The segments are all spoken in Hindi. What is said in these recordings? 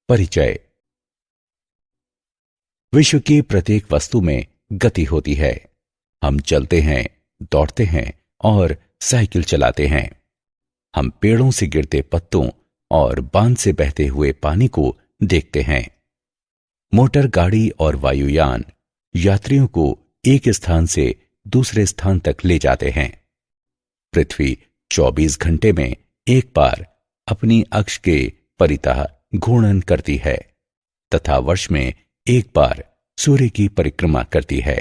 परिचय। विश्व की प्रत्येक वस्तु में गति होती है। हम चलते हैं, दौड़ते हैं और साइकिल चलाते हैं। हम पेड़ों से गिरते पत्तों और बांध से बहते हुए पानी को देखते हैं। मोटर गाड़ी और वायुयान यात्रियों को एक स्थान से दूसरे स्थान तक ले जाते हैं। पृथ्वी 24 घंटे में एक बार अपनी अक्ष के परितः घूर्णन करती है तथा वर्ष में एक बार सूर्य की परिक्रमा करती है।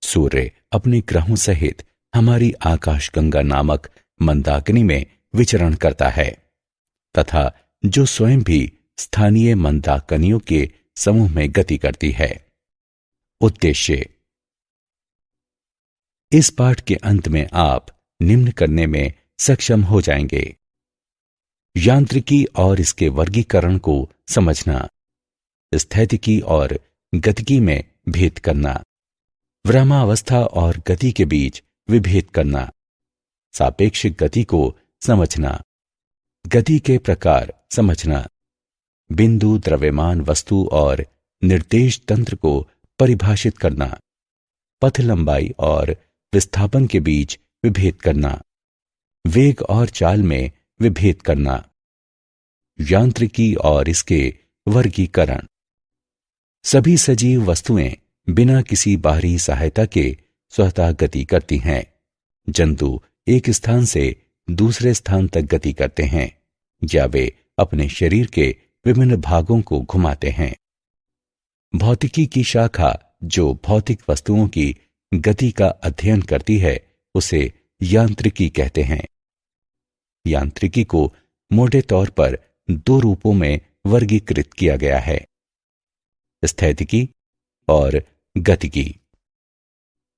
सूर्य अपने ग्रहों सहित हमारी आकाशगंगा नामक मंदाकिनी में विचरण करता है तथा जो स्वयं भी स्थानीय मंदाकिनियों के समूह में गति करती है। उद्देश्य। इस पाठ के अंत में आप निम्न करने में सक्षम हो जाएंगे: यांत्रिकी और इसके वर्गीकरण को समझना, स्थैतिकी और गतिकी में भेद करना, विरामावस्था और गति के बीच विभेद करना, सापेक्षिक गति को समझना, गति के प्रकार समझना, बिंदु, द्रव्यमान वस्तु और निर्देश तंत्र को परिभाषित करना, पथ लंबाई और विस्थापन के बीच विभेद करना, वेग और चाल में विभेद करना, यांत्रिकी और इसके वर्गीकरण। सभी सजीव वस्तुएं बिना किसी बाहरी सहायता के स्वतः गति करती हैं। जंतु एक स्थान से दूसरे स्थान तक गति करते हैं या वे अपने शरीर के विभिन्न भागों को घुमाते हैं। भौतिकी की शाखा जो भौतिक वस्तुओं की गति का अध्ययन करती है उसे यांत्रिकी कहते हैं। यांत्रिकी को मोटे तौर पर दो रूपों में वर्गीकृत किया गया है: स्थैतिकी और गतिकी।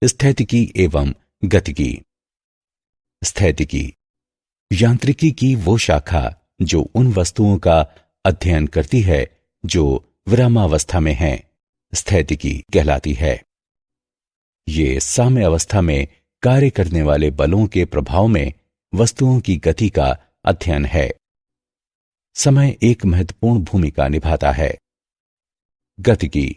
स्थैतिकी एवं गतिकी। स्थैतिकी यांत्रिकी की वो शाखा जो उन वस्तुओं का अध्ययन करती है जो विरामावस्था में हैं, स्थैतिकी कहलाती है। ये साम्य अवस्था में कार्य करने वाले बलों के प्रभाव में वस्तुओं की गति का अध्ययन है। समय एक महत्वपूर्ण भूमिका निभाता है। गतिकी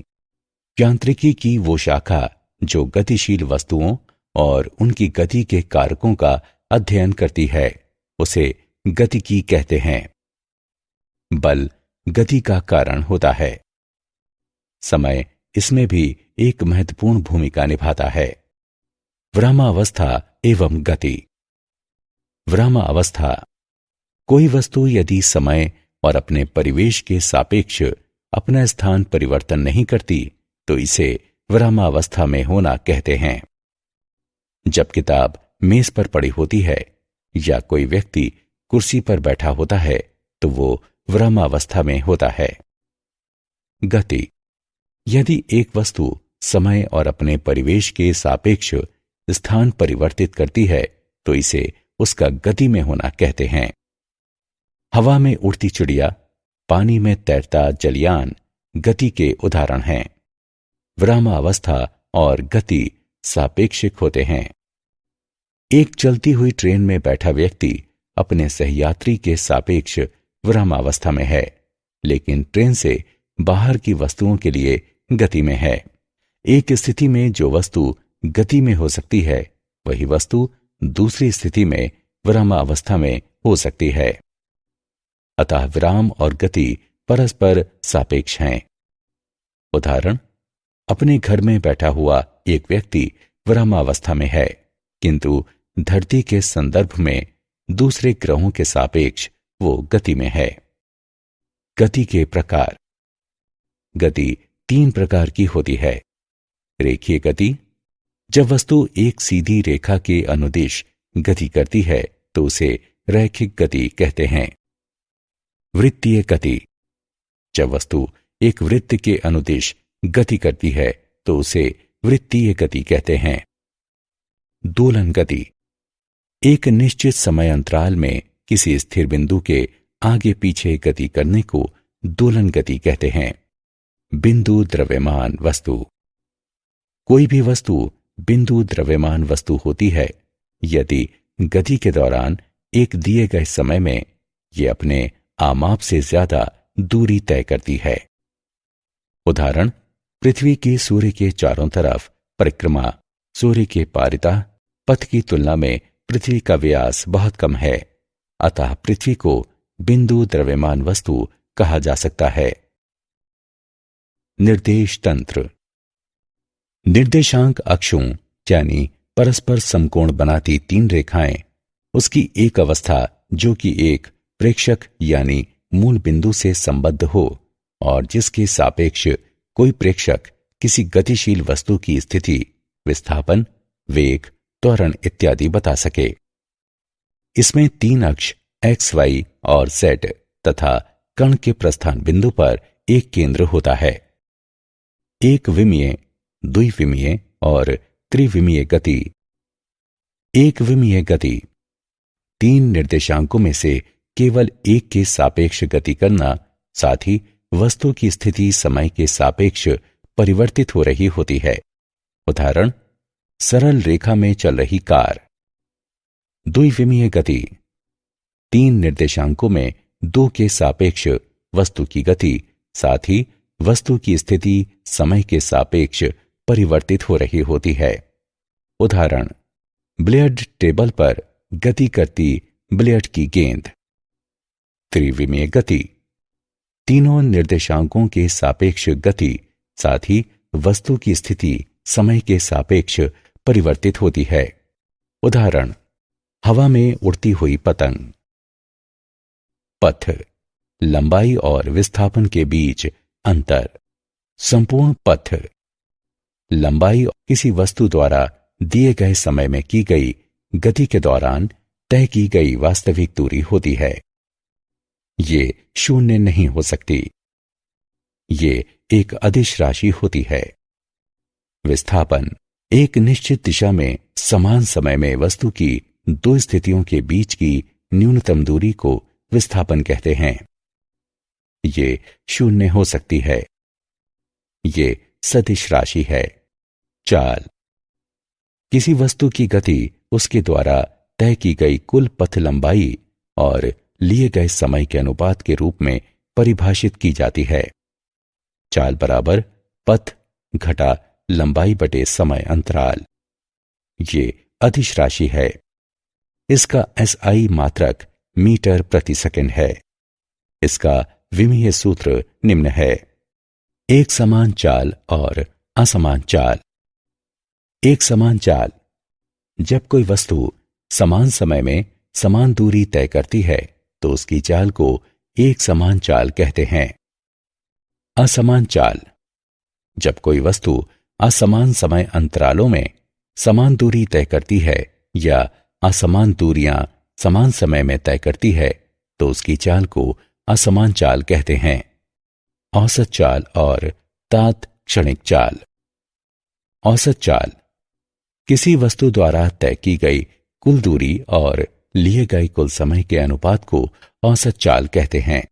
यांत्रिकी की वो शाखा जो गतिशील वस्तुओं और उनकी गति के कारकों का अध्ययन करती है उसे गतिकी कहते हैं। बल गति का कारण होता है। समय इसमें भी एक महत्वपूर्ण भूमिका निभाता है। विरामावस्था एवं गति। विरामावस्था। कोई वस्तु यदि समय और अपने परिवेश के सापेक्ष अपना स्थान परिवर्तन नहीं करती तो इसे विरामावस्था में होना कहते हैं। जब किताब मेज पर पड़ी होती है या कोई व्यक्ति कुर्सी पर बैठा होता है तो वो विरामावस्था में होता है। गति। यदि एक वस्तु समय और अपने परिवेश के सापेक्ष स्थान परिवर्तित करती है तो इसे उसका गति में होना कहते हैं। हवा में उड़ती चिड़िया, पानी में तैरता जलयान गति के उदाहरण हैं। विरामावस्था और गति सापेक्षिक होते हैं। एक चलती हुई ट्रेन में बैठा व्यक्ति अपने सहयात्री के सापेक्ष विरामावस्था में है, लेकिन ट्रेन से बाहर की वस्तुओं के लिए गति में है। एक स्थिति में जो वस्तु गति में हो सकती है वही वस्तु दूसरी स्थिति में विरामावस्था में हो सकती है। अतः विराम और गति परस्पर सापेक्ष हैं। उदाहरण: अपने घर में बैठा हुआ एक व्यक्ति विरामावस्था में है, किंतु धरती के संदर्भ में दूसरे ग्रहों के सापेक्ष वो गति में है। गति के प्रकार। गति 3 प्रकार की होती है। रेखीय गति। जब वस्तु एक सीधी रेखा के अनुदिश गति करती है तो उसे रैखिक गति कहते हैं। वृत्तीय गति। जब वस्तु एक वृत्त के अनुदिश गति करती है तो उसे वृत्तीय गति कहते हैं। दोलन गति। एक निश्चित समय अंतराल में किसी स्थिर बिंदु के आगे पीछे गति करने को दोलन गति कहते हैं। बिंदु द्रव्यमान वस्तु। कोई भी वस्तु बिंदु द्रव्यमान वस्तु होती है यदि गति के दौरान एक दिए गए समय में ये अपने आमाप से ज्यादा दूरी तय करती है। उदाहरण, पृथ्वी की सूर्य के चारों तरफ परिक्रमा सूर्य के पारितः पथ की तुलना में पृथ्वी का व्यास बहुत कम है, अतः पृथ्वी को बिंदु द्रव्यमान वस्तु कहा जा सकता है। निर्देश तंत्र। निर्देशांक अक्षों यानी परस्पर समकोण बनाती तीन रेखाएं उसकी एक अवस्था जो कि एक प्रेक्षक यानी मूल बिंदु से संबद्ध हो और जिसके सापेक्ष कोई प्रेक्षक किसी गतिशील वस्तु की स्थिति, विस्थापन, वेग, त्वरण इत्यादि बता सके। इसमें तीन अक्ष एक्स, वाई और जेड तथा कण के प्रस्थान बिंदु पर एक केंद्र होता है। एक विमीय, द्विविमीय और त्रिविमीय गति। एक विमीय गति तीन निर्देशांकों में से केवल एक के सापेक्ष गति करना, साथ ही वस्तु की स्थिति समय के सापेक्ष परिवर्तित हो रही होती है। उदाहरण, सरल रेखा में चल रही कार। द्विविमीय गति तीन निर्देशांकों में दो के सापेक्ष वस्तु की गति, साथ ही वस्तु की स्थिति समय के सापेक्ष परिवर्तित हो रही होती है। उदाहरण, बिलियर्ड टेबल पर गति करती बिलियर्ड की गेंद। त्रिविमीय गति तीनों निर्देशांकों के सापेक्ष गति, साथ ही वस्तु की स्थिति समय के सापेक्ष परिवर्तित होती है। उदाहरण, हवा में उड़ती हुई पतंग। पथ लंबाई और विस्थापन के बीच अंतर। संपूर्ण पथ लंबाई किसी वस्तु द्वारा दिए गए समय में की गई गति के दौरान तय की गई वास्तविक दूरी होती है। ये शून्य नहीं हो सकती। ये एक अदिश राशि होती है। विस्थापन एक निश्चित दिशा में समान समय में वस्तु की दो स्थितियों के बीच की न्यूनतम दूरी को विस्थापन कहते हैं। ये शून्य हो सकती है। ये सदिश राशि है। चाल किसी वस्तु की गति उसके द्वारा तय की गई कुल पथ लंबाई और लिए गए समय के अनुपात के रूप में परिभाषित की जाती है। चाल बराबर पथ घटा लंबाई बटे समय अंतराल। ये अदिश राशि है। इसका एसआई मात्रक मीटर प्रति सेकंड है। इसका विमीय सूत्र निम्न है। एक समान चाल और असमान चाल। एक समान चाल जब कोई वस्तु समान समय में समान दूरी तय करती है तो उसकी चाल को एक समान चाल कहते हैं। असमान चाल जब कोई वस्तु असमान समय अंतरालों में समान दूरी तय करती है या असमान दूरियां समान समय में तय करती है तो उसकी चाल को असमान चाल कहते हैं। औसत चाल और तात्क्षणिक चाल। औसत चाल किसी वस्तु द्वारा तय की गई कुल दूरी और लिए गए कुल समय के अनुपात को औसत चाल कहते हैं।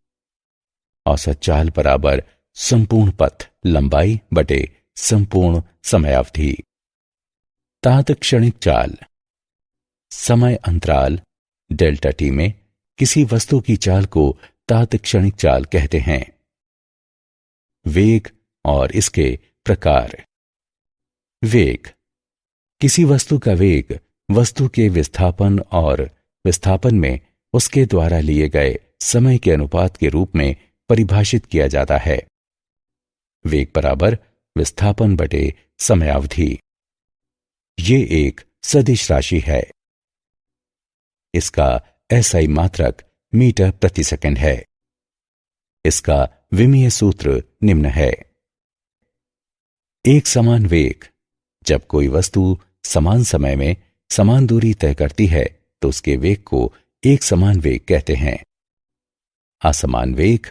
औसत चाल बराबर संपूर्ण पथ लंबाई बटे संपूर्ण समयावधि। तात्क्षणिक चाल समय अंतराल डेल्टा टी में किसी वस्तु की चाल को तात्क्षणिक चाल कहते हैं। वेग और इसके प्रकार। वेग किसी वस्तु का वेग वस्तु के विस्थापन और विस्थापन में उसके द्वारा लिए गए समय के अनुपात के रूप में परिभाषित किया जाता है। वेग बराबर विस्थापन बटे समयावधि। ये एक सदिश राशि है। इसका एसआई मात्रक मीटर प्रति सेकंड है। इसका विमीय सूत्र निम्न है। एक समान वेग जब कोई वस्तु समान समय में समान दूरी तय करती है तो उसके वेग को एक समान वेग कहते हैं। असमान वेग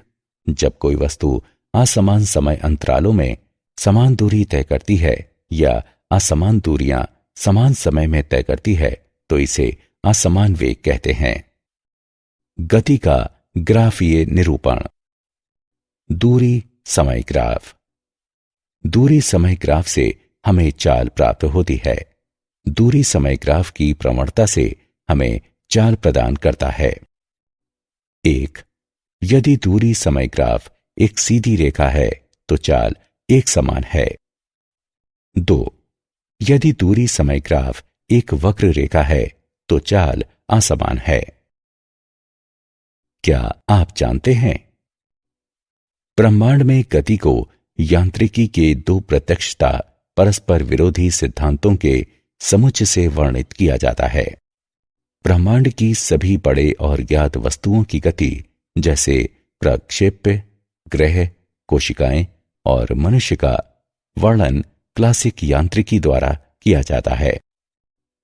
जब कोई वस्तु असमान समय अंतरालों में समान दूरी तय करती है या असमान दूरियां समान समय में तय करती है तो इसे असमान वेग कहते हैं। गति का ग्राफीय निरूपण। दूरी समय ग्राफ। दूरी समय ग्राफ से हमें चाल प्राप्त होती है। दूरी समय ग्राफ की प्रवणता से हमें चाल प्रदान करता है। 1. यदि दूरी समय ग्राफ एक सीधी रेखा है तो चाल एक समान है। 2. यदि दूरी समय ग्राफ एक वक्र रेखा है तो चाल असमान है। क्या आप जानते हैं ब्रह्मांड में गति को यांत्रिकी के दो प्रत्यक्षता परस्पर विरोधी सिद्धांतों के समुच्चय से वर्णित किया जाता है। ब्रह्मांड की सभी बड़े और ज्ञात वस्तुओं की गति, जैसे प्रक्षेप्य, ग्रह, कोशिकाएं और मनुष्य का वर्णन क्लासिक यांत्रिकी द्वारा किया जाता है।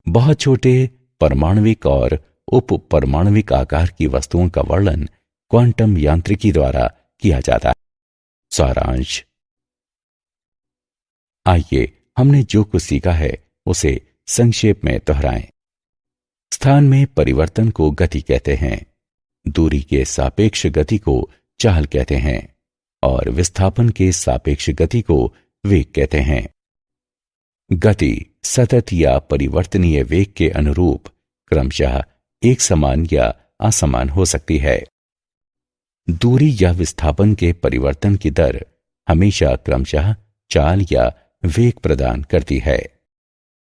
बहुत छोटे परमाणविक और उप परमाणविक आकार की वस्तुओं का वर्णन क्वांटम यांत्रिकी द्वारा किया जाता है। सारांश। आइए हमने जो कुछ सीखा है उसे संक्षेप में दोहराएं। स्थान में परिवर्तन को गति कहते हैं, दूरी के सापेक्ष गति को चाल कहते हैं और विस्थापन के सापेक्ष गति को वेग कहते हैं। गति सतत या परिवर्तनीय वेग के अनुरूप क्रमशः एक समान या असमान हो सकती है। दूरी या विस्थापन के परिवर्तन की दर हमेशा क्रमशः चाल या वेग प्रदान करती है।